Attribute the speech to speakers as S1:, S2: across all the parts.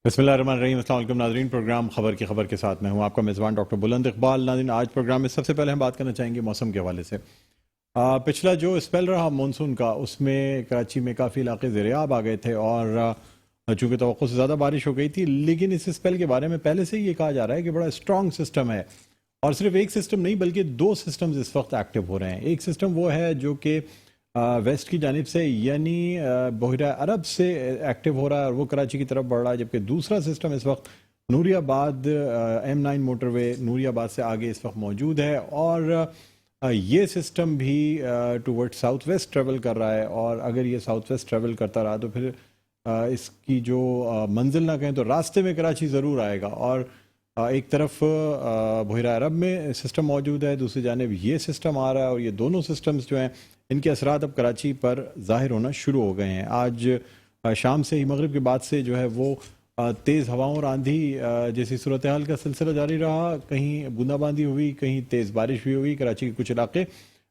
S1: बिस्मिल्लाहिर्रहमानिर्रहीम। अस्सलाम वालेकुम नाज़रीन, प्रोग्राम खबर के साथ मैं हूं आपका मेज़बान डॉक्टर बुलंद इकबाल। नाज़रीन, आज प्रोग्राम में सबसे पहले हम बात करना चाहेंगे मौसम के हवाले से। पिछला जो स्पेल रहा मानसून का, उसमें कराची में काफ़ी इलाके ज़ेर-ए-आब आ गए थे और चूँकि तवक्कुओं से ज़्यादा बारिश हो गई थी, लेकिन इस स्पेल के बारे में पहले से ही ये कहा जा रहा है कि बड़ा स्ट्रॉन्ग सिस्टम है और सिर्फ एक सिस्टम नहीं बल्कि दो सिस्टम्स इस वक्त एक्टिव हो रहे हैं। एक सिस्टम वो है जो कि वेस्ट की जानिब से यानी बहिरा अरब से एक्टिव हो रहा है और वो कराची की तरफ बढ़ रहा है, जबकि दूसरा सिस्टम इस वक्त नूरियाबाद M9 मोटरवे नूरियाबाद से आगे इस वक्त मौजूद है और ये सिस्टम भी टूवर्ड साउथ वेस्ट ट्रेवल कर रहा है। और अगर ये साउथ वेस्ट ट्रेवल करता रहा तो फिर इसकी जो मंजिल ना कहें तो रास्ते में कराची ज़रूर आएगा। और एक तरफ बहिरा अरब में सिस्टम मौजूद है, दूसरी जानिब ये सिस्टम आ रहा है और ये दोनों सिस्टम्स जो हैं इनके असरात अब कराची पर ज़ाहिर होना शुरू हो गए हैं। आज शाम से ही मगरिब के बाद से जो है वो तेज़ हवाओं और आंधी जैसी सूरत हाल का सिलसिला जारी रहा। कहीं बूंदाबांदी हुई, कहीं तेज़ बारिश भी हुई। कराची के कुछ इलाके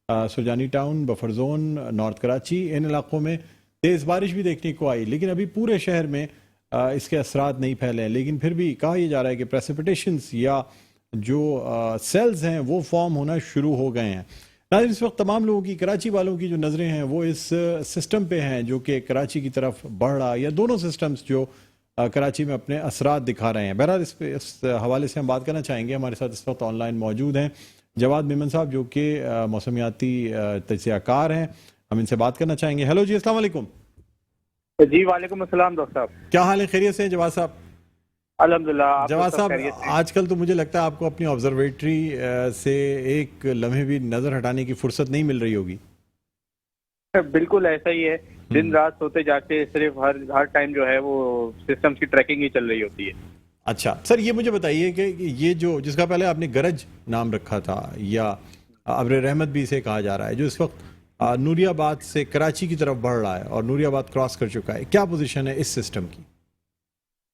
S1: Surjani town, buffer zone, north Karachi, इन इलाकों में तेज़ बारिश भी देखने को आई, लेकिन अभी पूरे शहर में इसके असरात नहीं फैले हैं। लेकिन फिर भी कहा यह जा रहा है कि प्रेसिपिटेशंस या जो सेल्स हैं वो फॉर्म होना शुरू हो गए हैं। नाज़रीन, इस वक्त तमाम लोगों की, कराची वालों की जो नज़रें हैं वो इस सिस्टम पे हैं जो कि कराची की तरफ बढ़ रहा है, या दोनों सिस्टम्स जो कराची में अपने असरात दिखा रहे हैं। बहरहाल इस हवाले से हम बात करना चाहेंगे। हमारे साथ इस वक्त ऑनलाइन मौजूद हैं जवाद मेमन साहब जो कि मौसमियाती तज्ज़ियाकार हैं। हम इनसे बात करना चाहेंगे। हेलो जी, अस्सलाम वालेकुम।
S2: जी वालेकुम अस्सलाम डॉक्टर साहब,
S1: क्या हाल है? खैरियत से हैं जवाद साहब?
S2: अल्हम्दुलिल्लाह।
S1: जवाद साहब, आजकल तो मुझे लगता है आपको अपनी ऑब्जर्वेटरी से एक लम्हे भी नज़र हटाने की फुर्सत नहीं मिल रही होगी।
S2: बिल्कुल ऐसा ही है। दिन रात सोते जागते सिर्फ हर टाइम जो है वो सिस्टम की ट्रैकिंग ही चल रही होती है।
S1: अच्छा सर, ये मुझे बताइए कि ये जो जिसका पहले आपने गरज नाम रखा था या अब्र रहमत भी इसे कहा जा रहा है, जो इस वक्त नूरियाबाद से कराची की तरफ बढ़ रहा है और नूरियाबाद क्रॉस कर चुका है, क्या पोजीशन है इस सिस्टम की?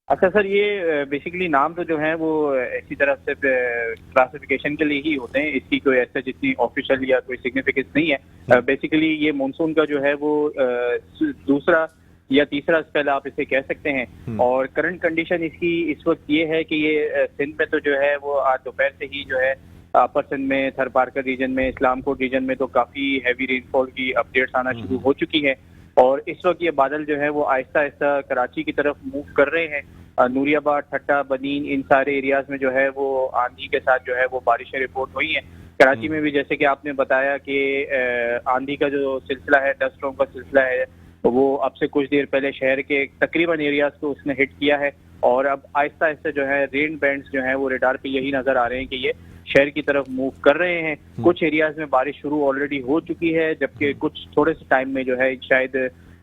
S2: अच्छा सर, ये बेसिकली नाम तो जो है वो ऐसी तरफ से क्लासिफिकेशन के लिए ही होते हैं। इसकी कोई ऐसा जितनी ऑफिशियल या कोई सिग्निफिकेंस नहीं है। बेसिकली ये मानसून का जो है वो दूसरा या तीसरा स्पेल आप इसे कह सकते हैं। और करंट कंडीशन इसकी इस वक्त ये है कि ये सिंध में तो जो है वो आज दोपहर से ही जो है अपर सिंध में, थर पारकर रीजन में, इस्लामकोट रीजन में तो काफी हैवी रेनफॉल की अपडेट्स आना शुरू हो चुकी है। और इस वक्त ये बादल जो है वो आहिस्ता आहिस्ता कराची की तरफ मूव कर रहे हैं। नूरियाबाद, ठट्टा, बनीन, इन सारे एरियाज में जो है वो आंधी के साथ जो है वो बारिशें रिपोर्ट हुई हैं। कराची में भी जैसे कि आपने बताया कि आंधी का जो सिलसिला है, डस्ट स्टॉर्म का सिलसिला है, वो अब से कुछ देर पहले शहर के तकरीबन एरियाज को उसने हिट किया है। और अब आहिस्ता आहिस्ता जो है रेन बैंड्स जो है वो रेडार पे यही नजर आ रहे हैं कि ये शहर की तरफ मूव कर रहे हैं। कुछ एरियाज में बारिश शुरू ऑलरेडी हो चुकी है, जबकि कुछ थोड़े से टाइम में जो है शायद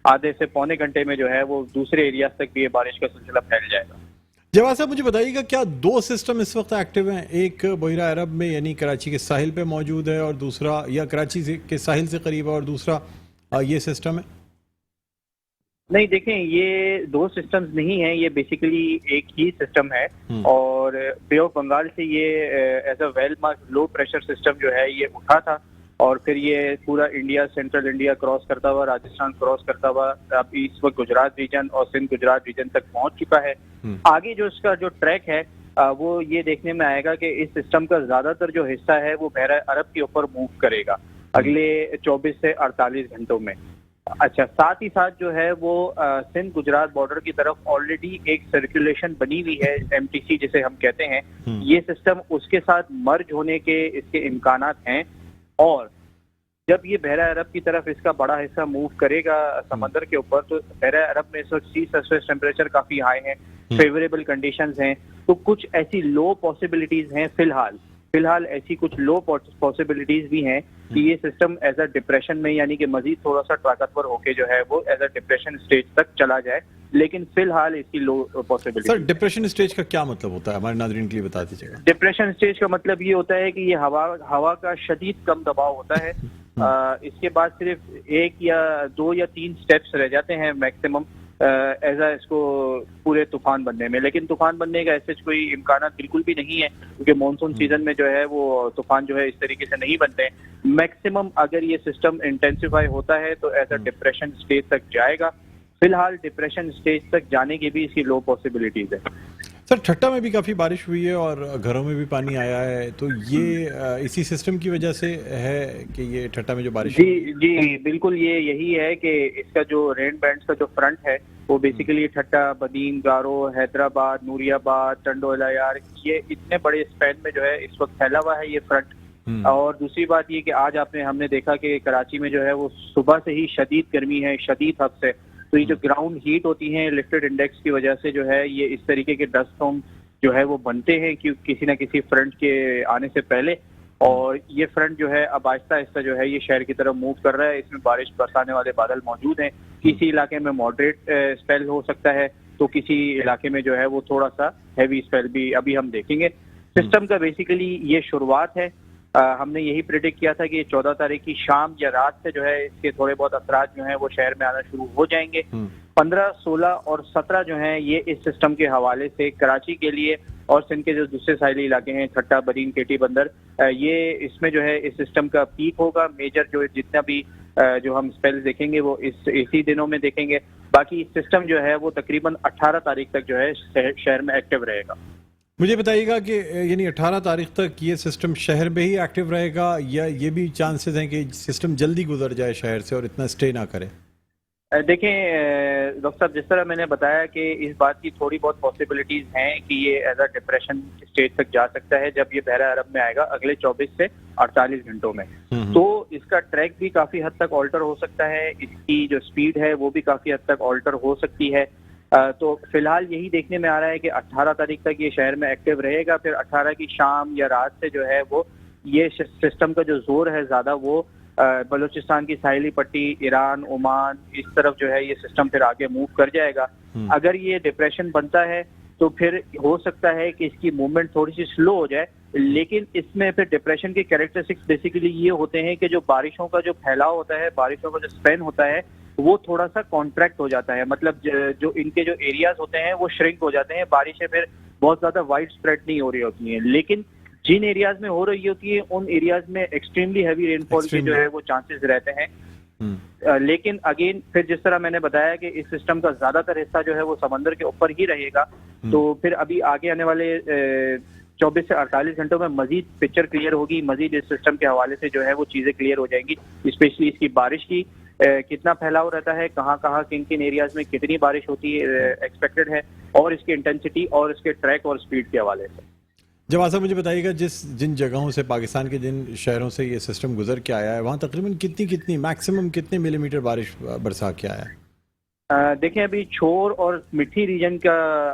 S2: आधे से पौने घंटे में जो है वो दूसरे एरियाज तक भी ये बारिश का सिलसिला फैल जाएगा।
S1: जवाब साहब, मुझे बताइएगा क्या दो सिस्टम इस वक्त एक्टिव हैं? एक बहिरा अरब में यानी कराची के साहिल पे मौजूद है और दूसरा, या कराची के साहिल से करीब है और दूसरा ये सिस्टम है?
S2: नहीं, देखें, ये दो सिस्टम्स नहीं है, ये बेसिकली एक ही सिस्टम है। और बे ऑफ बंगाल से ये as a well marked low pressure system जो है ये उठा था और फिर ये पूरा इंडिया, सेंट्रल इंडिया क्रॉस करता हुआ, राजस्थान क्रॉस करता हुआ अब इस वक्त गुजरात रीजन और सिंध गुजरात रीजन तक पहुंच चुका है। आगे जो इसका जो ट्रैक है वो ये देखने में आएगा कि इस सिस्टम का ज्यादातर जो हिस्सा है वो बहरा अरब के ऊपर मूव करेगा अगले 24 से 48 घंटों में। अच्छा, साथ ही साथ जो है वो सिंध गुजरात बॉर्डर की तरफ ऑलरेडी एक सर्कुलेशन बनी हुई है, MTC जिसे हम कहते हैं। ये सिस्टम उसके साथ मर्ज होने के इसके इम्कानात हैं। और जब ये बहरा अरब की तरफ इसका बड़ा हिस्सा मूव करेगा समंदर के ऊपर, तो बहरा अरब में इस वक्त सी सरफेस टेम्परेचर काफी हाई है, फेवरेबल कंडीशंस हैं। तो कुछ ऐसी लो पॉसिबिलिटीज हैं फिलहाल ऐसी कुछ लो पॉसिबिलिटीज भी हैं कि ये सिस्टम एज अ डिप्रेशन में, यानी कि मजीद थोड़ा सा ताकतवर होके जो है वो एज अ डिप्रेशन स्टेज तक चला जाए, लेकिन फिलहाल इसकी लो पॉसिबिलिटी।
S1: सर, डिप्रेशन स्टेज का क्या मतलब होता है, हमारे नाज़रीन के लिए बता दीजिएगा।
S2: डिप्रेशन स्टेज का मतलब ये होता है कि ये हवा का शदीद कम दबाव होता है। इसके बाद सिर्फ एक या दो या तीन स्टेप्स रह जाते हैं मैक्सिमम एज इसको पूरे तूफान बनने में। लेकिन तूफान बनने का ऐसे कोई इम्कान बिल्कुल भी नहीं है, क्योंकि मानसून सीजन में जो है वो तूफान जो है इस तरीके से नहीं बनते। मैक्सिमम अगर ये सिस्टम इंटेंसिफाई होता है तो एज अ डिप्रेशन स्टेज तक जाएगा, फिलहाल डिप्रेशन स्टेज तक जाने की भी इसकी लो पॉसिबिलिटीज है।
S1: सर ठट्टा में भी काफ़ी बारिश हुई है और घरों में भी पानी आया है, तो ये इसी सिस्टम की वजह से है कि ये ठट्टा में जो बारिश
S2: जी जी बिल्कुल, ये यही है कि इसका जो रेन बैंड्स का जो फ्रंट है वो बेसिकली ठट्टा, बदीन, गारो, हैदराबाद, नूरियाबाद, टंडोलायार, ये इतने बड़े स्पैन में जो है इस वक्त फैला हुआ है ये फ्रंट। और दूसरी बात ये कि आज हमने देखा कि कराची में जो है वो सुबह से ही शदीद गर्मी है, शदीद हद से। तो ये जो ग्राउंड हीट होती है लिफ्टेड इंडेक्स की वजह से जो है ये इस तरीके के डस्ट स्टॉर्म जो है वो बनते हैं कि किसी ना किसी फ्रंट के आने से पहले। और ये फ्रंट जो है अब आहिस्ता आहिस्ता जो है ये शहर की तरफ मूव कर रहा है। इसमें बारिश बरसाने वाले बादल मौजूद हैं। किसी इलाके में मॉडरेट स्पेल हो सकता है, तो किसी इलाके में जो है वो थोड़ा सा हैवी स्पेल भी अभी हम देखेंगे। सिस्टम का बेसिकली ये शुरुआत है। हमने यही प्रिडिक्ट किया था कि 14 तारीख की शाम या रात से जो है इसके थोड़े बहुत असरात जो हैं वो शहर में आना शुरू हो जाएंगे। 15, 16 और 17 जो हैं ये इस सिस्टम के हवाले से कराची के लिए और सिंध के जो दूसरे साहिली इलाके हैं ठट्टा, बदीन, केटी बंदर, ये इसमें जो है इस सिस्टम का पीक होगा। मेजर जो जितना भी जो हम स्पेल्स देखेंगे वो इसी दिनों में देखेंगे। बाकी इस सिस्टम जो है वो तकरीबन 18 तारीख तक जो है शहर में एक्टिव रहेगा।
S1: मुझे बताइएगा कि यानी 18 तारीख तक ये सिस्टम शहर में ही एक्टिव रहेगा या ये भी चांसेस हैं कि सिस्टम जल्दी गुजर जाए शहर से और इतना स्टे ना करे?
S2: देखें डॉक्टर साहब, जिस तरह मैंने बताया कि इस बात की थोड़ी बहुत पॉसिबिलिटीज हैं कि ये एज अ डिप्रेशन स्टेज तक जा सकता है जब ये बहरा अरब में आएगा अगले 24 से 48 घंटों में। तो इसका ट्रैक भी काफी हद तक ऑल्टर हो सकता है, इसकी जो स्पीड है वो भी काफी हद तक ऑल्टर हो सकती है। तो फिलहाल यही देखने में आ रहा है कि 18 तारीख तक ये शहर में एक्टिव रहेगा। फिर 18 की शाम या रात से जो है वो ये सिस्टम का जो जोर है ज्यादा वो बलूचिस्तान की साहिली पट्टी, ईरान, ओमान, इस तरफ जो है ये सिस्टम फिर आगे मूव कर जाएगा। अगर ये डिप्रेशन बनता है तो फिर हो सकता है कि इसकी मूवमेंट थोड़ी सी स्लो हो जाए, लेकिन इसमें फिर डिप्रेशन के कैरेक्टरिस्टिक्स बेसिकली ये होते हैं कि जो बारिशों का जो फैलाव होता है, बारिशों का जो स्पेन होता है वो थोड़ा सा कॉन्ट्रैक्ट हो जाता है। मतलब जो इनके जो एरियाज होते हैं वो श्रिंक हो जाते हैं, बारिशें फिर बहुत ज्यादा वाइड स्प्रेड नहीं हो रही होती हैं। लेकिन जिन एरियाज में हो रही होती है उन एरियाज में एक्सट्रीमली हैवी रेनफॉल के जो है वो चांसेस रहते हैं। लेकिन अगेन फिर जिस तरह मैंने बताया कि इस सिस्टम का ज्यादातर हिस्सा जो है वो समंदर के ऊपर ही रहेगा। तो फिर अभी आगे आने वाले 24 से 48 घंटों में मजीद पिक्चर क्लियर होगी, मजीद इस सिस्टम के हवाले से जो है वो चीजें क्लियर हो जाएंगी। स्पेशली इसकी बारिश की कितना फैलाव रहता है, कहाँ कहाँ किन किन एरियाज में कितनी बारिश होती है एक्सपेक्टेड है, और इसकी इंटेंसिटी और इसके ट्रैक और स्पीड के हवाले से।
S1: जवाब साहब मुझे बताइएगा, जिन जगहों से पाकिस्तान के जिन शहरों से ये सिस्टम गुजर के आया है वहाँ तकरीबन कितनी मैक्सिमम कितने मिलीमीटर बारिश बरसा के आया है?
S2: देखें अभी छोर और मिठी रीजन का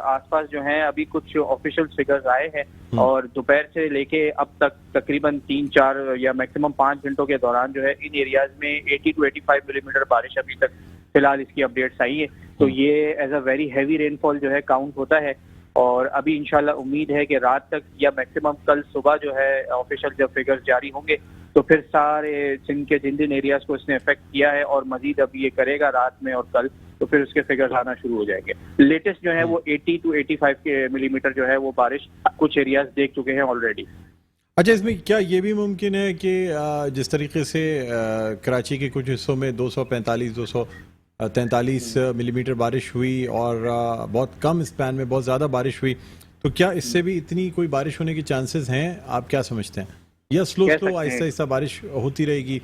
S2: आसपास जो है अभी कुछ ऑफिशियल फिगर्स आए हैं और दोपहर से लेके अब तक तकरीबन 3-4 या मैक्सिमम 5 घंटों के दौरान जो है इन एरियाज में 80 to 85 मिलीमीटर बारिश अभी तक फिलहाल इसकी अपडेट्स आई है। तो ये as a very heavy rainfall जो है काउंट होता है। और अभी इंशाल्लाह उम्मीद है कि रात तक या मैक्सिमम कल सुबह जो है ऑफिशियल जब फिगर्स जारी होंगे तो फिर सारे सिंध के जिन एरियाज को इसने इफेक्ट किया है और मजीद अभी ये करेगा रात में और कल, तो फिर उसके फिगर्स आना शुरू हो जाएंगे। लेटेस्ट जो है वो 80 to 85 के मिलीमीटर जो है वो बारिश कुछ एरियाज देख चुके हैं ऑलरेडी।
S1: अच्छा, इसमें क्या ये भी मुमकिन है कि जिस तरीके से कराची के कुछ हिस्सों में 245-243 मिलीमीटर बारिश हुई और बहुत कम स्पैन में बहुत ज़्यादा बारिश हुई, तो क्या इससे भी इतनी कोई बारिश होने के चांसेस हैं? आप क्या समझते हैं? या स्लो आहिस्ता आहिस्ता बारिश होती रहेगी,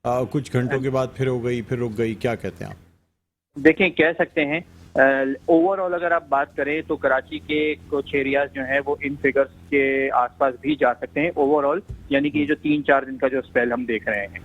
S1: कुछ घंटों के बाद फिर हो गई फिर रुक गई, क्या कहते हैं आप?
S2: देखें, कह सकते हैं ओवरऑल अगर आप बात करें तो कराची के कुछ एरियाज जो है वो इन फिगर्स के आसपास भी जा सकते हैं ओवरऑल, यानी कि जो 3-4 दिन का जो स्पेल हम देख रहे हैं।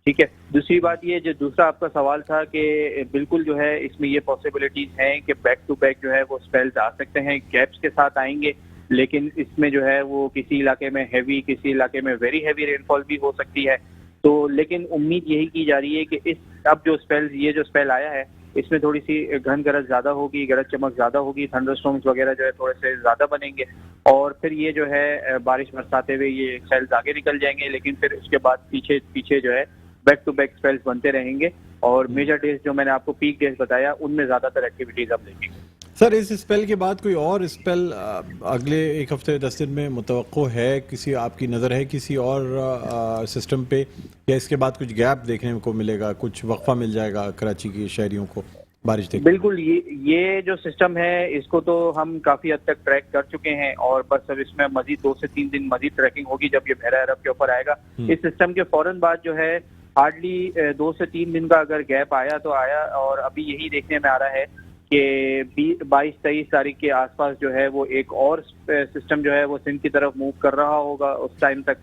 S2: ठीक है, दूसरी बात ये जो दूसरा आपका सवाल था कि बिल्कुल जो है इसमें ये पॉसिबिलिटीज हैं कि बैक टू बैक जो है वो स्पेल्स आ सकते हैं, गैप्स के साथ आएंगे, लेकिन इसमें जो है वो किसी इलाके में हैवी, किसी इलाके में वेरी हैवी रेनफॉल भी हो सकती है। तो लेकिन उम्मीद यही की जा रही है कि इस अब जो स्पेल्स ये जो स्पेल आया है इसमें थोड़ी सी घन गरज ज्यादा होगी, गरज चमक ज्यादा होगी, थंडरस्टॉर्म्स वगैरह जो है थोड़े से ज्यादा बनेंगे और फिर ये जो है बारिश बरसाते हुए ये स्पेल्स आगे निकल जाएंगे। लेकिन फिर उसके बाद पीछे जो है बैक टू बैक स्पेल्स बनते रहेंगे और मेजर डेज जो मैंने आपको पीक डेज बताया उनमें ज्यादातर एक्टिविटीज हम देखेंगे।
S1: सर, इस स्पेल के बाद कोई और स्पेल अगले 1 हफ्ते 10 दिन में मुतवक्को है? किसी आपकी नज़र है किसी और सिस्टम पे, या इसके बाद कुछ गैप देखने को मिलेगा, कुछ वक्फा मिल जाएगा कराची के शहरियों को बारिश देखने?
S2: बिल्कुल, ये जो सिस्टम है इसको तो हम काफी हद तक ट्रैक कर चुके हैं और बस अब इसमें मजीद 2 से 3 दिन मजीद ट्रैकिंग होगी जब ये बहरा अरब के ऊपर आएगा। इस सिस्टम के फौरन बाद जो है हार्डली 2 से 3 दिन का अगर गैप आया तो आया, और अभी यही देखने में आ रहा है कि 22-23 तारीख के आसपास जो है वो एक और सिस्टम जो है वो सिंध की तरफ मूव कर रहा होगा उस टाइम तक।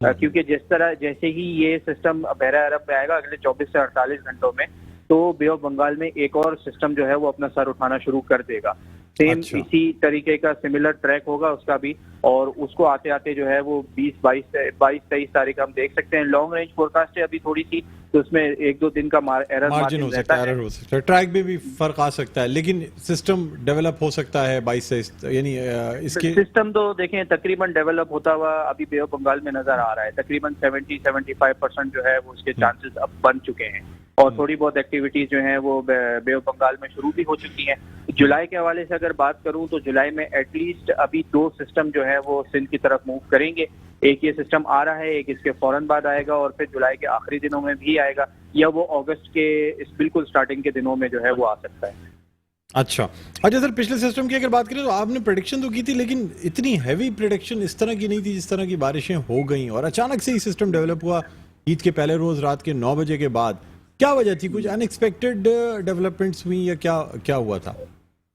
S2: क्योंकि जैसे ही ये सिस्टम बहरा अरब में आएगा अगले 24 से 48 घंटों में, तो बे ऑफ बंगाल में एक और सिस्टम जो है वो अपना सर उठाना शुरू कर देगा। सेम
S1: अच्छा।
S2: इसी तरीके का सिमिलर ट्रैक होगा उसका भी, और उसको आते आते जो है वो 22-23 तारीख हम देख सकते हैं। लॉन्ग रेंज फोरकास्ट है अभी थोड़ी सी, तो उसमें 1-2 दिन का एरर
S1: मार्जिन हो सकता है, एरर हो सकता है, ट्रैक में भी फर्क आ सकता है, लेकिन सिस्टम डेवलप हो सकता है 22 से, यानी इसके
S2: सिस्टम तो देखें तकरीबन डेवलप होता हुआ अभी बे ऑफ बंगाल में नजर आ रहा है। तकरीबन 70-75% जो है वो उसके चांसेस अब बन चुके हैं, और थोड़ी बहुत एक्टिविटीज जो हैं वो बे ऑफ बंगाल में शुरू भी हो चुकी हैं। जुलाई के हवाले से अगर बात करूं तो जुलाई में एटलीस्ट अभी 2 सिस्टम जो है वो सिंध की तरफ मूव करेंगे। एक ये सिस्टम आ रहा है, एक इसके फौरन बाद आएगा, और फिर जुलाई के आखिरी दिनों में भी आएगा, या वो अगस्त के इस बिल्कुल स्टार्टिंग के दिनों में जो है वो आ सकता है।
S1: अच्छा सर, पिछले सिस्टम की अगर बात करें तो आपने प्रेडिक्शन तो की थी, लेकिन इतनी हैवी प्रेडिक्शन इस तरह की नहीं थी जिस तरह की बारिशें हो गई, और अचानक से ही सिस्टम डेवलप हुआ ईद के पहले रोज रात के 9 बजे के बाद। क्या वजह थी? कुछ अनएक्सपेक्टेड डेवलपमेंट्स हुई या क्या क्या हुआ था?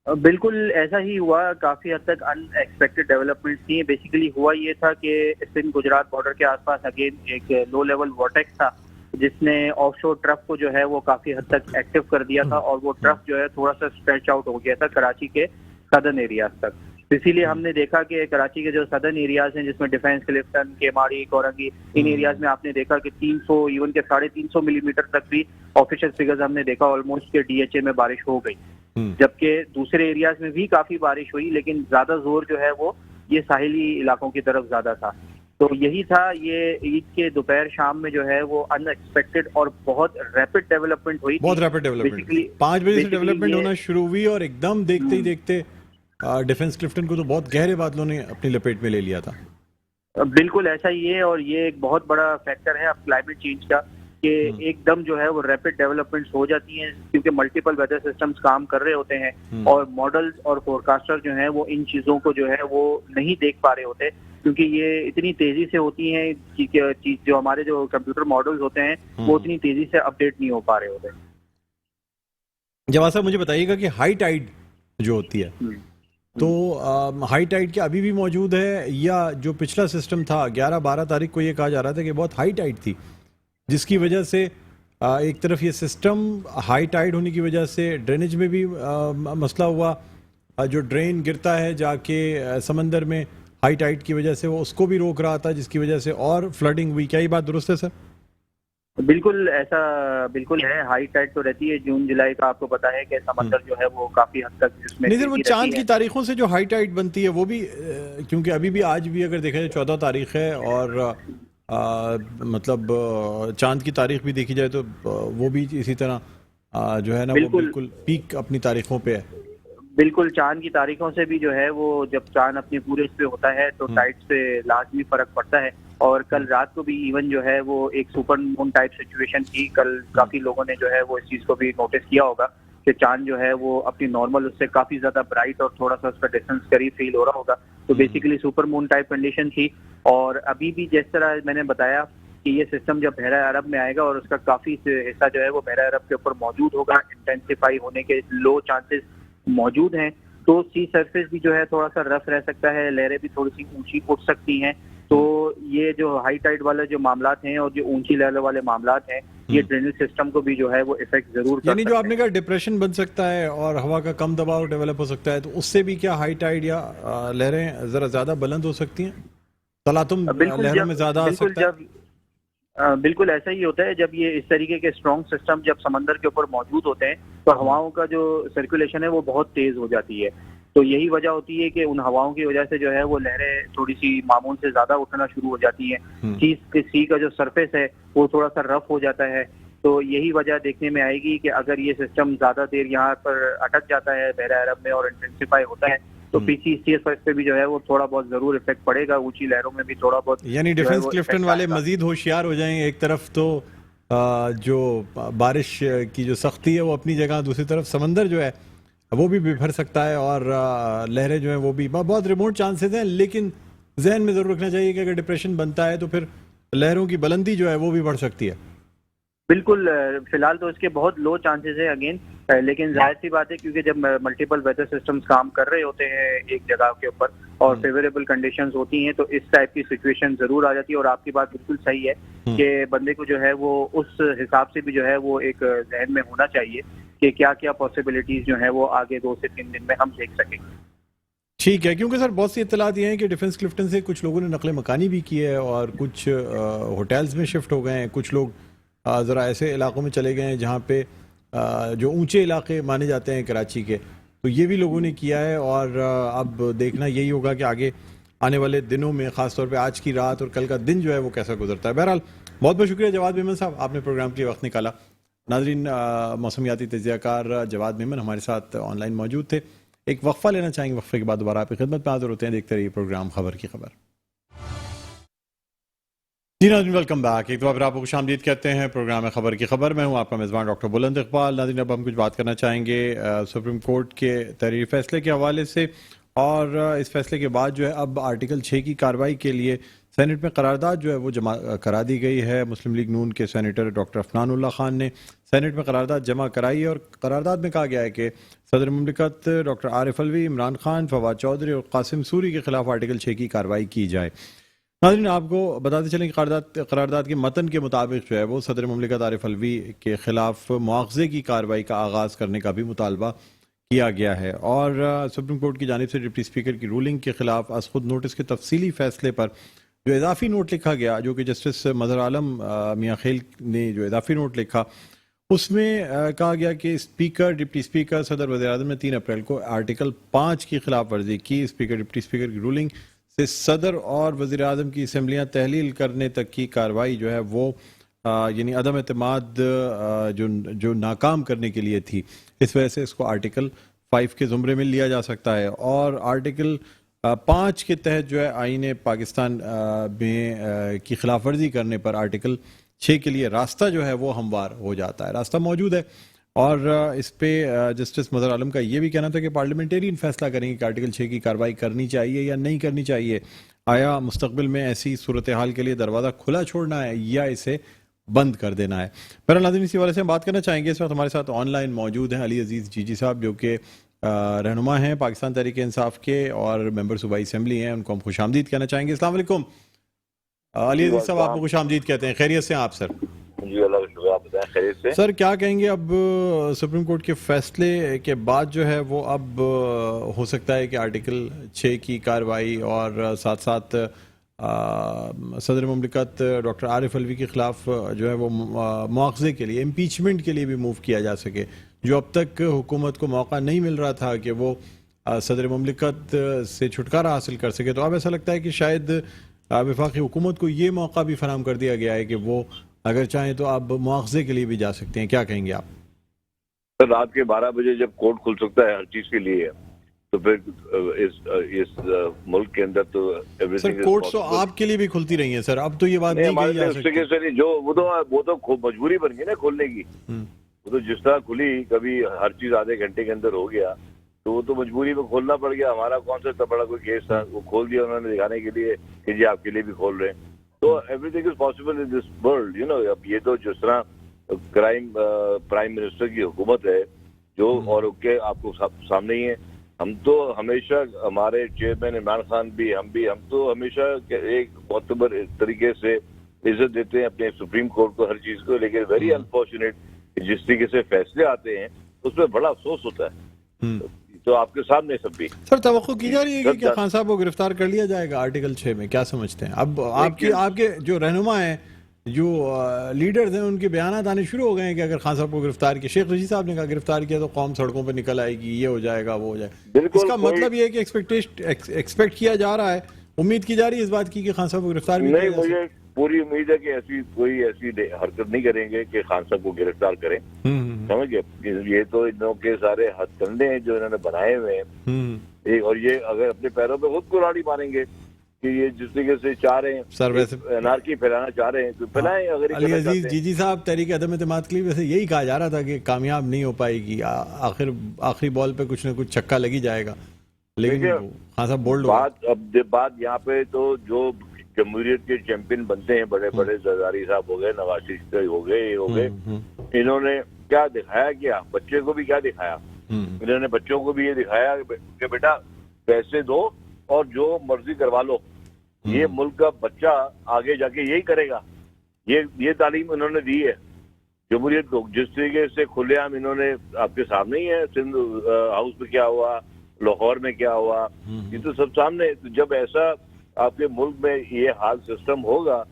S2: बिल्कुल ऐसा ही हुआ, काफी हद तक अनएक्सपेक्टेड डेवलपमेंट थी। बेसिकली हुआ ये था कि सिंध गुजरात बॉर्डर के आसपास अगेन एक लो लेवल वॉर्टेक्स था जिसने ऑफशोर ट्रफ को जो है वो काफी हद तक एक्टिव कर दिया था, और वो ट्रफ जो है थोड़ा सा स्ट्रेच आउट हो गया था कराची के सदर्न एरियाज तक। इसीलिए हमने देखा कि कराची के जो सदर्न एरियाज हैं जिसमें डिफेंस, क्लिफ्टन, केमाड़ी, कोरंगी, इन एरियाज में आपने देखा कि 300 इवन के 350 मिलीमीटर तक भी ऑफिशियल फिगर्स हमने देखा ऑलमोस्ट के डीएचए में बारिश हो गई। जबकि दूसरे एरियाज में भी काफी बारिश हुई, लेकिन ज्यादा जोर जो है वो ये साहिली इलाकों की तरफ ज्यादा था। तो यही था, ये ईद के दोपहर शाम में जो है वो अनएक्सपेक्टेड और बहुत रैपिड डेवलपमेंट हुई।
S1: बहुत रैपिड डेवलपमेंट, 5 बजे से डेवलपमेंट होना शुरू हुई और एकदम देखते ही देखते डिफेंस क्लिफ्टन को तो बहुत गहरे बादलों ने अपनी लपेट में ले लिया था।
S2: बिल्कुल ऐसा ही है, और ये एक बहुत बड़ा फैक्टर है अब क्लाइमेट चेंज का कि एकदम जो है वो रैपिड डेवलपमेंट्स हो जाती हैं, क्योंकि मल्टीपल वेदर सिस्टम्स काम कर रहे होते हैं और मॉडल्स और फोरकास्टर जो हैं वो इन चीजों को जो है वो नहीं देख पा रहे होते, क्योंकि ये इतनी तेजी से होती हैं कि जो हमारे जो कंप्यूटर मॉडल्स होते हैं वो उतनी तेजी से अपडेट नहीं हो पा रहे होते।
S1: जवाब साहब मुझे बताइएगा कि हाई टाइड जो होती है, तो हाई टाइड क्या अभी भी मौजूद है, या जो पिछला सिस्टम था 11-12 तारीख को ये कहा जा रहा था कि बहुत हाई टाइड थी, जिसकी वजह से एक तरफ ये सिस्टम हाई टाइड होने की वजह से ड्रेनेज में भी मसला हुआ, जो ड्रेन गिरता है जाके समंदर में हाई टाइड की वजह से वो उसको भी रोक रहा था, जिसकी वजह से और फ्लडिंग हुई। क्या ये बात दुरुस्त है सर?
S2: बिल्कुल ऐसा बिल्कुल है, हाई टाइड तो रहती है जून जुलाई का, आपको पता है कि समंदर जो है वो काफी हद तक इसमें
S1: नहीं सर, वो चांद की तारीखों से जो हाई टाइड बनती है वो भी क्योंकि अभी भी आज भी अगर देखा जाए 14 तारीख है और मतलब चांद की तारीख भी देखी जाए तो वो भी इसी तरह जो है ना वो बिल्कुल पीक अपनी तारीखों पे है।
S2: बिल्कुल चांद की तारीखों से भी जो है वो जब चांद अपने पूरे पे होता है तो टाइड पे लाजमी फर्क पड़ता है, और कल रात को भी इवन जो है वो एक सुपर मून टाइप सिचुएशन थी। कल काफी लोगों ने जो है वो इस चीज को भी नोटिस किया होगा कि चांद जो है वो अपनी नॉर्मल उससे काफी ज्यादा ब्राइट और थोड़ा सा उसका डिस्टेंस करीब फील हो रहा होगा। तो basically super moon type condition थी, और अभी भी जिस तरह मैंने बताया कि ये सिस्टम जब बहरा अरब में आएगा और उसका काफी हिस्सा जो है वो बहरा अरब के ऊपर मौजूद होगा, इंटेंसिफाई होने के लो चांसेस मौजूद हैं, तो सी सरफेस भी जो है थोड़ा सा रफ रह सकता है, लहरें भी थोड़ी सी ऊंची उठ सकती हैं। तो ये जो हाई टाइड वाले जो मामलात हैं और जो ऊंची लहरों वाले मामलात हैं, ये ड्रेनेज सिस्टम को भी जो है वो इफेक्ट जरूर कर
S1: यानी जो आपने कहा डिप्रेशन बन सकता है और हवा का कम दबाव डेवलप हो सकता है, तो उससे भी क्या हाई टाइड या लहरें जरा ज्यादा बुलंद हो सकती हैं, तलातुम लहरों में ज्यादा आ सकता है?
S2: बिल्कुल ऐसा ही होता है, जब ये इस तरीके के स्ट्रॉन्ग सिस्टम जब समंदर के ऊपर मौजूद होते हैं तो हवाओं का जो सर्कुलेशन है वो बहुत तेज हो जाती है। तो यही वजह होती है कि उन हवाओं की वजह से जो है वो लहरें थोड़ी सी मामूल से ज्यादा उठना शुरू हो जाती हैं। सी का जो सरफेस है वो थोड़ा सा रफ हो जाता है। तो यही वजह देखने में आएगी कि अगर ये सिस्टम ज्यादा देर यहाँ पर अटक जाता है बहरा अरब में और इंटेंसिफाई होता है तो पीसीसीएस पे भी जो है वो थोड़ा बहुत जरूर इफेक्ट पड़ेगा, ऊंची लहरों में भी थोड़ा बहुत।
S1: यानी डिफेंस क्लिफ्टन वाले मजीद होशियार हो जाएंगे। एक तरफ तो जो बारिश की जो सख्ती है वो अपनी जगह, दूसरी तरफ समंदर जो है वो भी बिफर सकता है और लहरें जो हैं वो भी बहुत रिमोट चांसेस हैं, लेकिन जहन में ज़रूर रखना चाहिए कि अगर डिप्रेशन बनता है तो फिर लहरों की बुलंदी जो है वो भी बढ़ सकती है।
S2: बिल्कुल, फिलहाल तो इसके बहुत लो चांसेस है अगेन, लेकिन जाहिर सी बात है क्योंकि जब मल्टीपल वेदर सिस्टम्स काम कर रहे होते हैं एक जगह के ऊपर और फेवरेबल कंडीशंस होती हैं तो इस टाइप की सिचुएशन जरूर आ जाती है। और आपकी बात बिल्कुल सही है कि बंदे को जो है वो उस हिसाब से भी जो है वो एक जहन में होना चाहिए कि क्या क्या पॉसिबिलिटीज जो है वो आगे 2 से 3 दिन में हम देख सकेंगे।
S1: ठीक है, क्योंकि सर बहुत सी इत्तलात ये हैं कि डिफेंस क्लिफ्टन से कुछ लोगों ने नकल मकानी भी की है और कुछ होटल्स में शिफ्ट हो गए हैं, कुछ लोग ज़रा ऐसे इलाकों में चले गए हैं जहाँ पे जो ऊंचे इलाके माने जाते हैं कराची के, तो ये भी लोगों ने किया है। और अब देखना यही होगा कि आगे आने वाले दिनों में ख़ासतौर पे आज की रात और कल का दिन जो है वो कैसा गुजरता है। बहरहाल बहुत बहुत शुक्रिया जवाद मेमन साहब, आपने प्रोग्राम के लिए वक्त निकाला। नाजरीन, मौसमियाती तजियाकार जवाद मेमन हमारे साथ ऑनलाइन मौजूद थे। एक वक्फा लेना चाहेंगे, वक्फे के बाद दोबारा आपकी खिदमत में हाजिर होते हैं। देखते रहिए प्रोग्राम खबर की खबर। जी नाज़रीन, वेलकम बैक। एक बार आपको खुशामदीद कहते हैं प्रोग्राम खबर की खबर। मैं हूं आपका मेज़बान डॉक्टर बुलंद इकबाल। नाज़रीन, अब हम कुछ बात करना चाहेंगे सुप्रीम कोर्ट के तहरीरी फैसले के हवाले से, और इस फैसले के बाद जो है अब आर्टिकल 6 की कार्रवाई के लिए सेनेट में करारदाद जो है वो जमा करा दी गई है। मुस्लिम लीग नून के सेनेटर डॉक्टर अफनानुल्लाह खान ने सेनेट में करारदाद जमा कराई है और करारदाद में कहा गया है कि सदर मुमलिकत डॉक्टर आरिफ अलवी, इमरान खान, फवाद चौधरी और कासिम सूरी के खिलाफ आर्टिकल 6 की कार्रवाई की जाए। नाज़रीन, आपको बताते चलें कि करारदाद के मतन के मुताबिक जो है वो सदर मुमलिकत आरिफ अलवी के खिलाफ मुआवजे की कार्रवाई का आगाज़ करने का भी मुतालबा किया गया है। और सुप्रीम कोर्ट की जानिब से डिप्टी स्पीकर की रूलिंग के खिलाफ अज खुद नोटिस के तफसीली फैसले पर जो इजाफी नोट लिखा गया, जो कि जस्टिस मजहर आलम मियाँ खेल ने जो इजाफी नोट लिखा, उसमें कहा गया कि स्पीकर, डिप्टी स्पीकर, सदर, वज़ीर-ए-आज़म ने 3 अप्रैल को आर्टिकल 5 की खिलाफ वर्जी की। स्पीकर, डिप्टी स्पीकर की रूलिंग से सदर और वज़ीर-ए-आज़म की असम्बलियाँ तहलील करने तक की कार्रवाई जो है वो यानी अदम एतमाद जो नाकाम करने के लिए थी, इस वजह से इसको आर्टिकल 5 के ज़ुमरे में लिया जा सकता है। और आर्टिकल 5 के तहत जो है आईन पाकिस्तान में की खिलाफ वर्जी करने पर आर्टिकल 6 के लिए रास्ता जो है वो हमवार हो जाता है, रास्ता मौजूद है। और इस पे जस्टिस मजहर आलम का ये भी कहना था कि पार्लियामेंटेरियन फैसला करेंगे कि आर्टिकल 6 की कार्रवाई करनी चाहिए या नहीं करनी चाहिए। आया मुस्तकबिल में ऐसी सूरत हाल के लिए दरवाज़ा खुला छोड़ना है या इसे बंद कर देना है। मेरा नाज़रीन, इसी वाले से हम बात करना चाहेंगे। इस वक्त हमारे साथ ऑनलाइन मौजूद हैं अली अजीज़ जीजी साहब, जो कि रहनुमा हैं पाकिस्तान तहरीक इंसाफ के और मेंबर सूबाई असम्बली हैं। उनको हम खुशामदीद कहना चाहेंगे। अस्सलाम वालेकुम अली अजीज़ साहब, आपको खुशामदीद कहते हैं। खैरियत से हैं आप सर?
S3: जी अल्लाह का शुक्र, आप बताएं खैरियत से?
S1: सर क्या कहेंगे, अब सुप्रीम कोर्ट के फैसले के बाद जो है वो अब हो सकता है कि आर्टिकल 6 की कार्रवाई और साथ साथ सदर मुमलिकत डॉक्टर आरिफ अलवी के खिलाफ जो है वो मुआवजे के लिए, इम्पीचमेंट के लिए भी मूव किया जा सके, जो अब तक हुकूमत को मौका नहीं मिल रहा था कि वो सदर मुमलिकत से छुटकारा हासिल कर सके। तो अब ऐसा लगता है कि शायद वफाकी हुकूमत को ये मौका भी फराहम कर दिया गया है कि वो अगर चाहें तो आप मुआवजे के लिए भी जा सकते हैं। क्या कहेंगे आप?
S3: सर, रात के 12 बजे जब कोर्ट खुल सकता है हर चीज के लिए, तो फिर इस मुल्क के अंदर तो
S1: सर कोर्ट तो आपके लिए भी खुलती रही है सर, अब तो ये बात नहीं कही जा सकती।
S3: जो वो तो मजबूरी बन गई ना खोलने की। वो तो जिस तरह खुली, कभी हर चीज आधे घंटे के अंदर हो गया, तो वो तो मजबूरी में खोलना पड़ गया। हमारा कौन सा इतना बड़ा कोई केस था, वो खोल दिया उन्होंने दिखाने के लिए कि जी आपके लिए भी खोल रहे हैं। तो everything is possible in this world, you know. अब ये तो जिस तरह प्राइम मिनिस्टर की हुकूमत है जो, और उसके आपको सामने ही है। हम तो हमेशा, हमारे चेयरमैन इमरान खान भी, हम तो हमेशा एक मोतबर तरीके से इज्जत देते हैं अपने सुप्रीम कोर्ट को, हर चीज को। लेकिन वेरी अनफॉर्चुनेट जिस तरीके से फैसले आते हैं उसमें बड़ा अफसोस होता है। तो आपके सामने सब भी
S1: सर तवक्को की जा रही है कि क्या खान साहब को गिरफ्तार कर लिया जाएगा आर्टिकल 6 में? क्या समझते हैं? अब आपके जो रहनुमा हैं, जो लीडर्स हैं, उनके बयान आने शुरू हो गए हैं कि अगर खान साहब को गिरफ्तार किया, शेख रशीद साहब ने कहा गिरफ्तार किया तो कौम सड़कों पर निकल आएगी, ये हो जाएगा, वो हो जाएगा। इसका मतलब ये है कि एक्सपेक्ट किया जा रहा है, उम्मीद की जा रही है इस बात की कि खान साहब को गिरफ्तार भी
S3: नहीं। मुझे पूरी उम्मीद है कि ऐसी हरकत नहीं करेंगे कि खान साहब को गिरफ्तार करें। समझ गए? ये तो इन लोगों के सारे हथकंडे हैं जो इन्होंने बनाए हुए हैं। और ये अगर अपने पैरों पे खुद कुल्हाड़ी मारेंगे कि ये जिस तरीके से चाह रहे हैं
S1: सर वैसे
S3: अनारकी फैलाना चाह रहे हैं तो फैलाएं। अगर ये
S1: अली
S3: करना
S1: अजीज
S3: चाहते हैं।
S1: जीजी साहब तहरीक अदम एतमाद के लिए वैसे यही कहा जा रहा था कि कामयाब नहीं हो पाएगी, आखिरी बॉल पे कुछ ना कुछ छक्का लगी जाएगा, लेकिन
S3: देखिए,
S1: खासा साहब बोल्ड होगा।
S3: बात यहाँ पे तो जो जमहूरियत के चैंपियन बनते हैं बड़े बड़े जरदारी साहब हो गए, नवाज शरीफ हो गए, ये हो गए, इन्होंने क्या दिखाया, क्या बच्चे को भी क्या दिखाया, इन्होंने बच्चों को भी ये दिखाया कि बेटा पैसे दो और जो मर्जी करवा लो, ये मुल्क का बच्चा आगे जाके यही करेगा। ये तालीम इन्होंने दी है जमहूरियत को। जिस तरीके से खुलेआम इन्होंने आपके सामने ही है, सिंध हाउस में क्या हुआ, लाहौर में क्या हुआ, ये तो सब सामने। तो जब ऐसा आपके मुल्क में ये हाल सिस्टम होगा,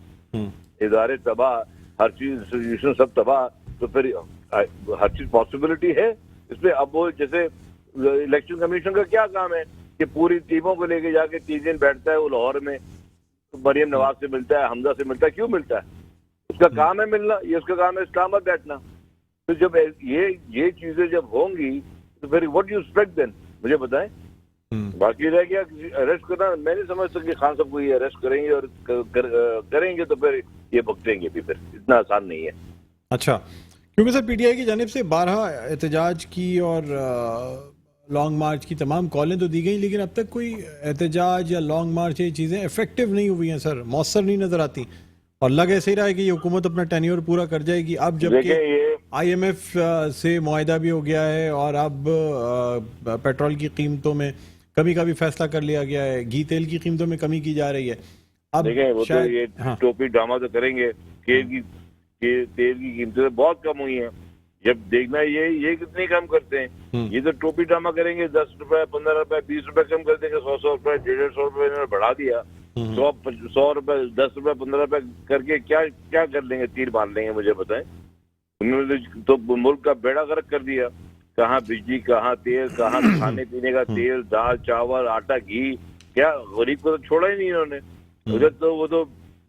S3: इदारे तबाह, हर चीज इंस्टीट्यूशन सब तबाह, तो फिर हर चीज पॉसिबिलिटी है इसमें। अब वो जैसे इलेक्शन कमीशन का क्या काम है कि पूरी टीमों को लेके जाके 3 दिन बैठता है वो लाहौर में, तो मरियम नवाज से मिलता है, हमजा से मिलता है, क्यों मिलता है? उसका काम है मिलना, ये उसका काम है इस्लामाबाद बैठना। तो जब ये चीजें जब होंगी तो फिर व्हाट यू एक्सपेक्ट देन, मुझे बताएं। बाकी रह गया अरेस्ट करना, मैं नहीं समझ सकती खान साहब को ये अरेस्ट करेंगे और करेंगे तो फिर ये भुगतेंगे भी, फिर इतना आसान नहीं है।
S1: अच्छा, क्योंकि सर पीटीआई की जानिब से 12 एहतजाज की और लॉन्ग मार्च की तमाम कॉलें तो दी गई, लेकिन अब तक कोई एहतजाज या लॉन्ग मार्च ये चीज़ें इफेक्टिव नहीं हुई हैं सर, मौसर नहीं नजर आती, और लग ऐसे ही रहा है कि ये हुकूमत अपना टेन्योर पूरा कर जाएगी। अब जबकि IMF से मुआहदा भी हो गया है और अब पेट्रोल की कीमतों में कमी का भी फैसला कर लिया गया है, घी तेल की कीमतों में कमी की जा रही है। अब
S3: देखें वो तो ये टोपी ड्रामा तो करेंगे, तेल की कीमतें बहुत कम हुई हैं, जब देखना ये कितनी कम करते हैं। ये तो टोपी ड्रामा करेंगे, 10 रुपए 15 रुपए 20 रुपए कम कर देंगे, 100 रुपए 150 रुपए इन्होंने बढ़ा दिया, 100 रुपए 10 रुपए 15 रुपए करके क्या कर लेंगे, तीर मार लेंगे, मुझे बताएं। उन्होंने तो मुल्क का बेड़ा गर्क कर दिया, कहाँ बिजली, कहाँ तेल, कहाँ खाने पीने का तेल, दाल चावल आटा घी, क्या गरीब को तो छोड़ा ही नहीं इन्होंने। उधर तो वो तो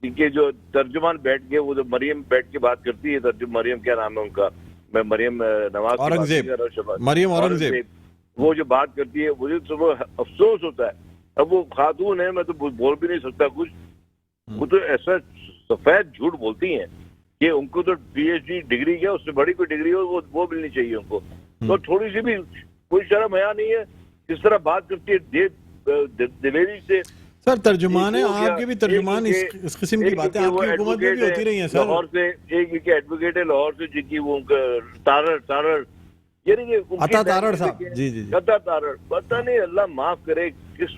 S3: इनके जो तर्जुमान बैठ के, वो जो मरियम बैठ के बात करती है, मरियम क्या नाम है उनका, मैं मरियम नवाज,
S1: मरियम औरंगजेब,
S3: वो जो बात करती है मुझे तो अफसोस होता है। अब वो खातून है, मैं तो बोल भी नहीं सकता कुछ, वो तो ऐसा सफेद झूठ बोलती हैं कि उनको तो PhD डिग्री क्या, उससे बड़ी कोई डिग्री हो वो मिलनी चाहिए उनको। तो थोड़ी सी भी कोई शर्म हया नहीं है, किस तरह बात करती है दिलेरी से।
S1: सर तर्जुमान है, आपके भी तर्जुमान इस किस्म की बातें आपकी हुकूमत में भी होती रही हैं सर।
S3: लाहौर से एक एडवोकेट है लाहौर से, जिनकी वो तारड़ यानी
S1: अता तारड़ साहब, जी जी
S3: अता तारड़, पता नहीं अल्लाह माफ करे किस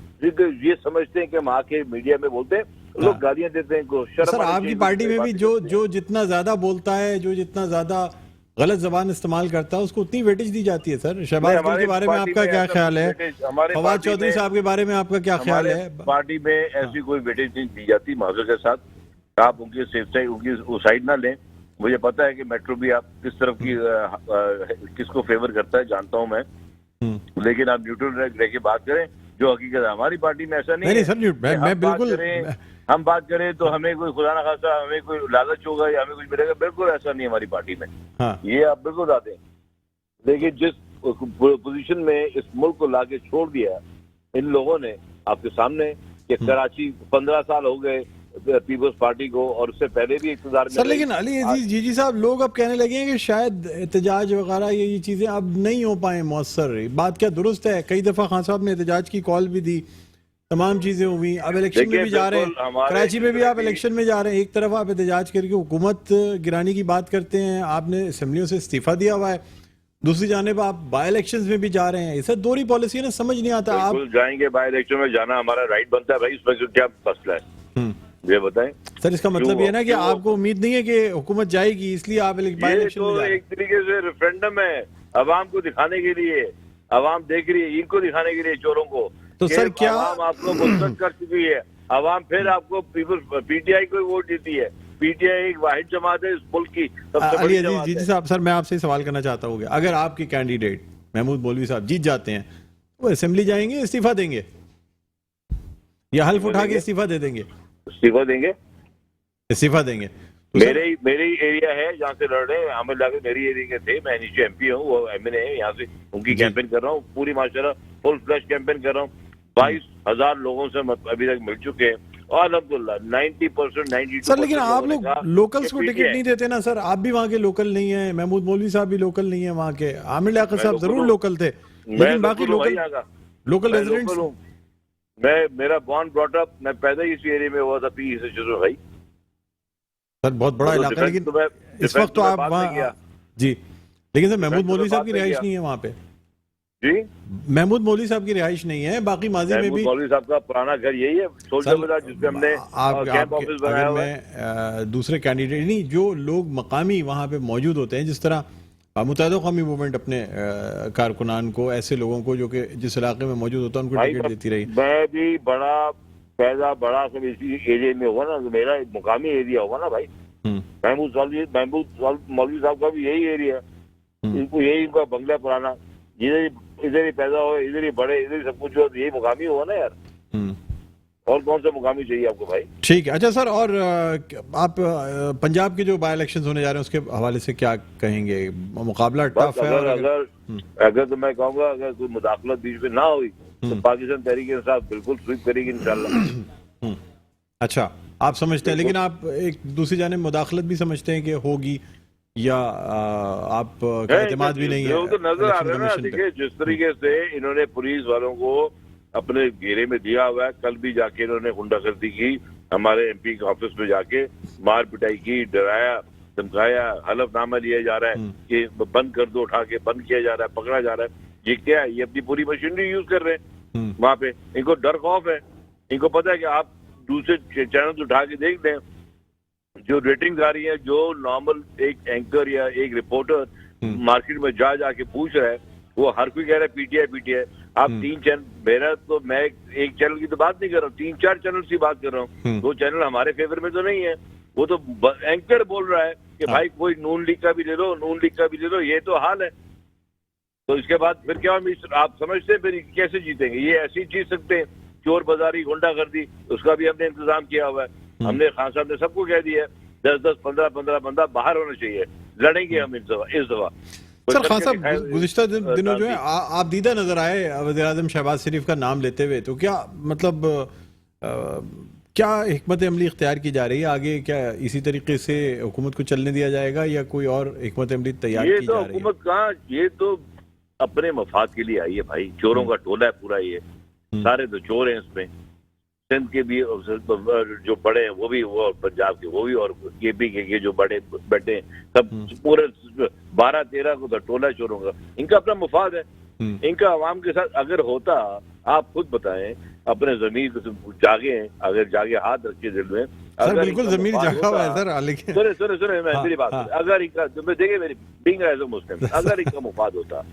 S3: ये समझते हैं कि हम आके मीडिया में बोलते हैं, लोग गालियां देते हैं को।
S1: सर आपकी पार्टी में भी जो जितना ज्यादा बोलता है, जो जितना ज्यादा गलत जबान इस्तेमाल करता है, उसको उतनी वेटेज दी जाती है। सर शहबाज गिल के बारे में आपका क्या ख्याल है, फवाद चौधरी साहब के बारे में आपका क्या ख्याल है?
S3: पार्टी में ऐसी कोई वेटेज नहीं दी जाती माजूर के साथ, आप उनकी सेफ साइड, उनकी साइड ना लें। मुझे पता है कि मेट्रो भी आप किस तरफ की किसको फेवर करता है जानता हूं मैं, लेकिन आप न्यूट्रल रह के बात करें, जो हकीकत है। हमारी पार्टी में ऐसा नहीं है
S1: सर, मैं बिल्कुल
S3: हम बात करें तो हमें कोई खुदा ना खासा हमें कोई लालच होगा या हमें कुछ मिलेगा, बिल्कुल ऐसा नहीं हमारी पार्टी में। ये आप बिल्कुल बता दें। लेकिन जिस पोजीशन में इस मुल्क को लाके छोड़ दिया इन लोगों ने आपके सामने, कि कराची 15 साल हो गए पीपल्स पार्टी को, और उससे पहले भी इक़्तिदार में।
S1: सर लेकिन अली अजीज जीजी साहब, लोग अब कहने लगे हैं कि शायद एहतजाज वगैरह ये चीजें अब नहीं हो पाए मौसर। बात क्या दुरुस्त है? कई दफा खान साहब ने एहतजाज की कॉल भी दी, तमाम चीजें हुई, अब इलेक्शन में भी जा रहे हैं, कराची में भी आप इलेक्शन में जा रहे हैं, एक तरफ आप एहतजाज करके हुकूमत गिराने की बात करते हैं, आपने असेंबलियों से इस्तीफा दिया हुआ है, दूसरी जानेब आप बाई इलेक्शन में भी जा रहे हैं। सर दोहरी पॉलिसी है ना, समझ नहीं आता। आप
S3: जाएंगे बाई इलेक्शन में, जाना हमारा राइट बनता है भाई, इसमें क्या मसला है ये बताएं।
S1: सर इसका मतलब ये है ना कि आपको उम्मीद नहीं है कि हुकूमत जाएगी, इसलिए आप बाई इलेक्शन में जा रहे हैं।
S3: एक तरीके से रेफरेंडम है, अवाम को दिखाने के लिए, अवाम देख रही है, इनको दिखाने के लिए, चोरों को।
S1: तो सर क्या
S3: अवाम आपको मुस्तरद कर चुकी है, अवाम फिर आपको PTI को वोट देती है। PTI एक वाहिद जमात है इस मुल्क की सबसे बड़ी जमात है।
S1: जी साहब, सर मैं आपसे सवाल करना चाहता हूँ, अगर आपके कैंडिडेट महमूद मौलवी साहब जीत जाते हैं, वो असेंबली जाएंगे, इस्तीफा देंगे या हल्फ उठा के इस्तीफा दे देंगे?
S3: इस्तीफा देंगे,
S1: इस्तीफा देंगे।
S3: मेरी एरिया है जहाँ से लड़ रहे हैं, आमिर लागे मेरी एरिया के थे, मैं नीचे MP हूँ, वो MNA है, यहाँ से उनकी कैंपेन कर रहा हूँ, पूरी माशाल्लाह फुल फ्लैश कैंपेन कर रहा हूँ। 22,000 लोगों से अभी तक मिल चुके हैं, अल्हम्दुलिल्लाह 90%, 92%
S1: सर लेकिन आप लोग
S3: लोगों ने कहा
S1: लोकल्स
S3: कि
S1: को टिकट
S3: पीटीआई
S1: नहीं देते ना सर, आप भी वहाँ के लोकल नहीं है, महमूद मौलवी साहब भी लोकल नहीं है वहाँ के, आमिर लियाकत
S3: मैं
S1: साहब
S3: लोकल
S1: जरूर
S3: हूँ,
S1: लोकल थे,
S3: मैं
S1: लेकिन बाकी
S3: लोकल हूँ भाई
S1: लोकल
S3: यहाँ का,
S1: लोकल
S3: मैं
S1: रेजिडेंट्स।
S3: लोकल हूँ, मैं मेरा बॉर्न ब्रॉट अप, मैं पैदा ही इसी एरिया में हुआ था, पी से शुरू भाई।
S1: सर बहुत बड़ा
S3: वो तो
S1: इलाका है,
S3: डिफेंस
S1: लेकिन
S3: तो मैं
S1: इस
S3: डिफेंस
S1: वक्त तो
S3: तो मैं
S1: आप
S3: बाद में
S1: वहाँ
S3: किया
S1: जी, लेकिन सर महमूद
S3: डिफेंस तो
S1: मौलवी
S3: मैं
S1: साहब
S3: बाद
S1: की
S3: में
S1: रिहाइश
S3: किया
S1: नहीं है वहाँ पे,
S3: जी।
S1: महमूद मौलवी साहब की रिहाइश नहीं है, बाकी माजी में
S3: महमूद
S1: भी।
S3: मौलवी साहब का पुराना घर यही है, सोल्जर
S1: सर
S3: बाजार, जिसपे हमने
S1: आप
S3: कैंप ऑफिस बनाया
S1: अगर
S3: हुआ है।
S1: मैं दूसरे कैंडिडेट नहीं, जो लोग मकामी वहाँ पे मौजूद होते हैं, जिस तरह मुत्तहिदा कौमी मूवमेंट अपने कारकुनान को, ऐसे लोगों को जो कि जिस इलाके में मौजूद होता है उनको
S3: भाई
S1: टिकट देती रही।
S3: मैं भी बड़ा पैदा बड़ा सब इसी एरिया में हुआ ना, मेरा एक मुकामी एरिया हुआ ना भाई। महमूद मौलवी साहब का भी यही एरिया है, इनको यही इनका बंगला पुराना, इधर ही पैदा हुए, इधर ही बड़े, इधर ही सब कुछ हुआ, तो यही मुकामी हुआ ना यार, और कौन सा मुकामी चाहिए आपको भाई।
S1: ठीक है, अच्छा सर, और आप पंजाब के जो बाई इलेक्शंस होने जा रहे हैं उसके हवाले से क्या कहेंगे? मुकाबला टफ है, और
S3: अगर तो मैं कहूँगा अगर कोई मुदाखलत बीच में ना हुई तो पाकिस्तान तहरीक इंसाफ बिल्कुल स्वीप करेगी इंशाल्लाह।
S1: अच्छा, आप समझते हैं, लेकिन आप एक दूसरी जाने मुदाखलत भी समझते हैं कि होगी, या आप का एतमाद भी नहीं है?
S3: तो नजर आ रहा है ना, देखिए जिस तरीके से इन्होंने पुलिस वालों को अपने घेरे में दिया हुआ है, कल भी जाके इन्होंने गुंडागर्दी की, हमारे एमपी के ऑफिस में जाके मार पिटाई की, डराया धमकाया, हलफनामा लिया जा रहा है कि बंद कर दो, उठा के बंद किया जा रहा है, पकड़ा जा रहा है। ये क्या है? ये अपनी पूरी मशीनरी यूज कर रहे हैं वहां पे, इनको डर खौफ है, इनको पता है कि आप दूसरे चैनल उठा के देख लें, जो रेटिंग्स आ रही है, जो नॉर्मल एक एंकर या एक रिपोर्टर मार्केट में जाके पूछ रहा है, वो हर कोई कह रहा है पीटीआई। आप 3 चैनल, मेरा तो मैं एक चैनल की तो बात नहीं कर रहा हूँ, 3-4 चैनल की बात कर रहा हूँ, 2 चैनल हमारे फेवर में तो नहीं है, वो तो एंकर बोल रहा है कि भाई कोई नून लीग का भी ले लो, नून लीग का भी ले लो, ये तो हाल है। तो इसके बाद फिर क्या आप समझते हैं फिर कैसे जीतेंगे? ये ऐसी जीत सकते हैं, चोर बाजारी गुंडागर्दी, उसका भी हमने इंतजाम किया हुआ है। हमने खान साहब ने सबको कह दिया है 10-10, 15-15 बंदा बाहर होना चाहिए, लड़ेंगे हम इस दफा।
S1: सर खान साहब, गुज़िश्ता दिनों जो है आप दीदा नजर आए वज़ीर-ए-आज़म शहबाज शरीफ का नाम लेते हुए, तो क्या मतलब क्या हिकमत अमली इख्तियार की जा रही है आगे? क्या इसी तरीके से हुकूमत को चलने दिया जाएगा, या कोई और हिकमत अमली तैयार की जा रही है?
S3: हुकूमत कहाँ, ये तो अपने मफाद के लिए आई है भाई, चोरों का टोला है पूरा, ये सारे तो चोर हैं इसमें। सिंध के भी जो बड़े हैं वो भी, वो पंजाब के वो भी, और केपी के जो बड़े बैठे सब पूरे 12-13 को तो टोला चोरों का, इनका अपना मुफाद है। इनका आवाम के साथ अगर होता, आप खुद बताएं, अपने जमीर को जागे, अगर जागे हाथ रखे दिल में,
S1: सर बिल्कुल जमीर जागा हुआ है सर, लेकिन
S3: सुने मेरी बात, अगर इनका देखिए मेरी बीइंग एज अ मुस्लिम, अगर इनका मुफाद होता,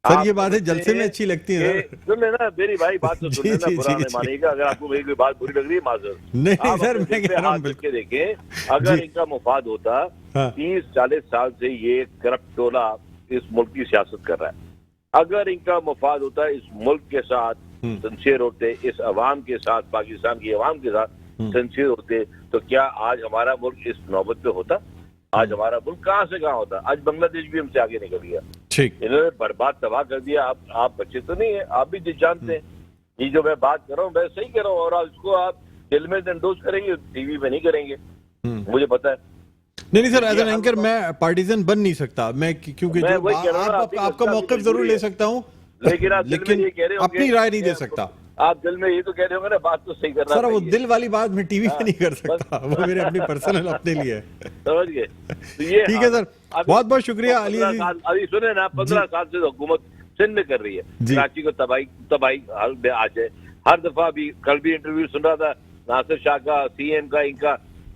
S1: सर ये बात है जलसे में अच्छी लगती है।
S3: सुन लेना मेरी भाई बात, तो सुन लेना, बुरा नहीं मानिएगा अगर आपको मेरी कोई बात बुरी लग रही है, माजर
S1: नहीं सर, मैं कह रहा हूं बिल्कुल
S3: देखें, अगर इनका मुफाद होता, 30-40 साल से ये करप्ट टोला इस मुल्क की सियासत कर रहा है, अगर इनका मुफाद होता इस मुल्क के साथ सिंसियर होते, इस अवाम के साथ, पाकिस्तान की अवाम के साथ सिंसियर होते, तो क्या आज हमारा मुल्क इस नौबत पे होता? आज हमारा मुल्क कहाँ से कहाँ होता? आज बांग्लादेश भी हमसे आगे निकल गया।
S1: ठीक,
S3: इन्होंने बर्बाद तबाह कर दिया। आप बच्चे तो नहीं है, आप भी जानते हैं, ये जो मैं बात कर रहा हूँ मैं सही कर रहा हूँ, और इसको आप दिल में एंडोर्स करेंगे, टीवी में नहीं करेंगे, मुझे पता है।
S1: नहीं सर, एज एन एंकर मैं पार्टीजन बन नहीं सकता, मैं क्योंकि आपका मौक़िफ़ जरूर ले सकता हूँ,
S3: लेकिन आप ये कह रहे हो,
S1: अपनी राय नहीं दे सकता।
S3: आप दिल में ये तो कह रहे होंगे ना, बात तो सही कर रहा
S1: सर, वो दिल वाली बात मैं टीवी पे नहीं कर सकता, वो मेरे अपनी पर्सनल अपने लिए है।
S3: समझ गए? तो ये
S1: ठीक है सर, बहुत बहुत शुक्रिया अली अजीज।
S3: अभी सुने ना, 15 साल से हुकूमत सिंध में कर रही है, कराची को तबाही हाल में आ जाए। हर दफा भी, कल भी इंटरव्यू सुन रहा था नासिर शाह का, सीएम का, इनका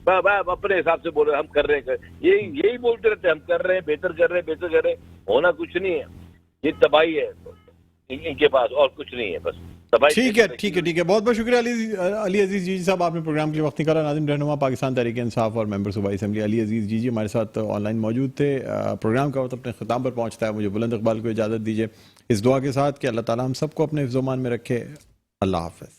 S3: अपने हिसाब से बोल रहे हम कर रहे हैं, यही बोलते रहते हम कर रहे हैं, बेहतर कर रहे हैं, होना कुछ नहीं है, ये तबाही है इनके पास, और कुछ नहीं है, बस तबाही।
S1: ठीक है, बहुत बहुत शुक्रिया अली अजीज जी साहब, आपने प्रोग्राम के लिए वक्त निकाला। नाज़िम रहनुमा पाकिस्तान तहरीक इंसाफ और मेंबर सूबाई असेंबली अली अजीज जी हमारे साथ ऑनलाइन मौजूद थे। प्रोग्राम का वक्त अपने ख़िताम पर पहुंचता है, मुझे बुलंद इकबाल को इजाज़त दीजिए इस दुआ के साथ कि अल्लाह ताला हम सबको अपने हिफ्ज़-ओ-मान में रखे। अल्लाह हाफ़िज़।